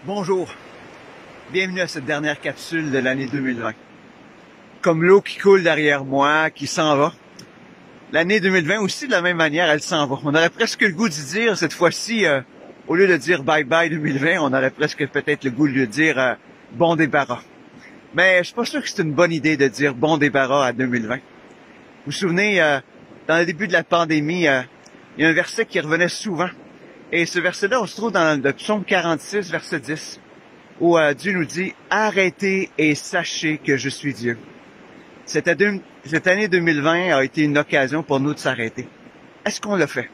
Bonjour, bienvenue à cette dernière capsule de l'année 2020. Comme l'eau qui coule derrière moi, qui s'en va, l'année 2020 aussi de la même manière, elle s'en va. On aurait presque le goût d'y dire cette fois-ci, au lieu de dire bye bye 2020, on aurait presque peut-être le goût de lui dire bon débarras. Mais je suis pas sûr que c'est une bonne idée de dire bon débarras à 2020. Vous vous souvenez, dans le début de la pandémie, il y a un verset qui revenait souvent. Et ce verset-là, on se trouve dans le psaume 46, verset 10, où Dieu nous dit « Arrêtez et sachez que je suis Dieu ». Cette année 2020 a été une occasion pour nous de s'arrêter. Est-ce qu'on l'a fait?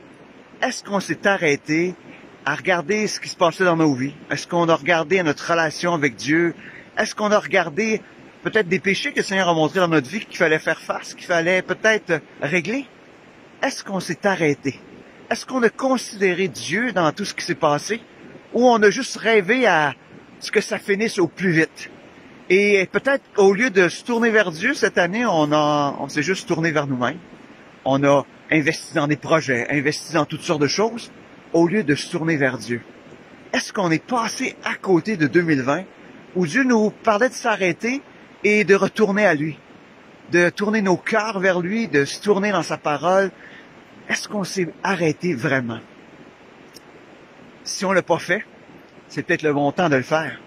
Est-ce qu'on s'est arrêté à regarder ce qui se passait dans nos vies? Est-ce qu'on a regardé notre relation avec Dieu? Est-ce qu'on a regardé peut-être des péchés que le Seigneur a montrés dans notre vie qu'il fallait faire face, qu'il fallait peut-être régler? Est-ce qu'on s'est arrêté? Est-ce qu'on a considéré Dieu dans tout ce qui s'est passé? Ou on a juste rêvé à ce que ça finisse au plus vite? Et peut-être au lieu de se tourner vers Dieu cette année, on s'est juste tourné vers nous-mêmes. On a investi dans des projets, investi dans toutes sortes de choses, au lieu de se tourner vers Dieu. Est-ce qu'on est passé à côté de 2020, où Dieu nous parlait de s'arrêter et de retourner à lui, de tourner nos cœurs vers lui, de se tourner dans sa parole? Est-ce qu'on s'est arrêté vraiment? Si on l'a pas fait, c'est peut-être le bon temps de le faire,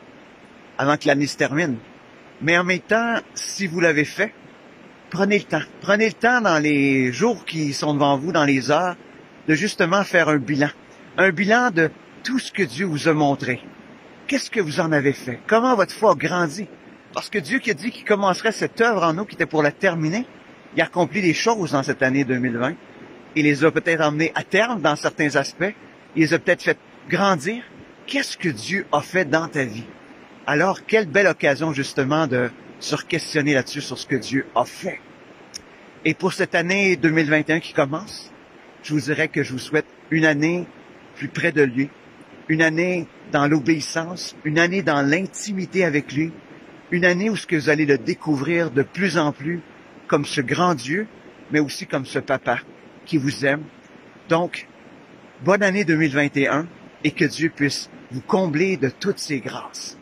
avant que l'année se termine. Mais en même temps, si vous l'avez fait, prenez le temps. Prenez le temps dans les jours qui sont devant vous, dans les heures, de justement faire un bilan. Un bilan de tout ce que Dieu vous a montré. Qu'est-ce que vous en avez fait? Comment votre foi a grandi? Parce que Dieu qui a dit qu'il commencerait cette œuvre en nous, qui était pour la terminer, il a accompli des choses dans cette année 2020. Il les a peut-être emmenés à terme dans certains aspects. Il les a peut-être fait grandir. Qu'est-ce que Dieu a fait dans ta vie? Alors, quelle belle occasion justement de se questionner là-dessus sur ce que Dieu a fait. Et pour cette année 2021 qui commence, je vous dirais que je vous souhaite une année plus près de lui, une année dans l'obéissance, une année dans l'intimité avec lui, une année où ce que vous allez le découvrir de plus en plus comme ce grand Dieu, mais aussi comme ce papa qui vous aime. Donc, bonne année 2021 et que Dieu puisse vous combler de toutes ses grâces.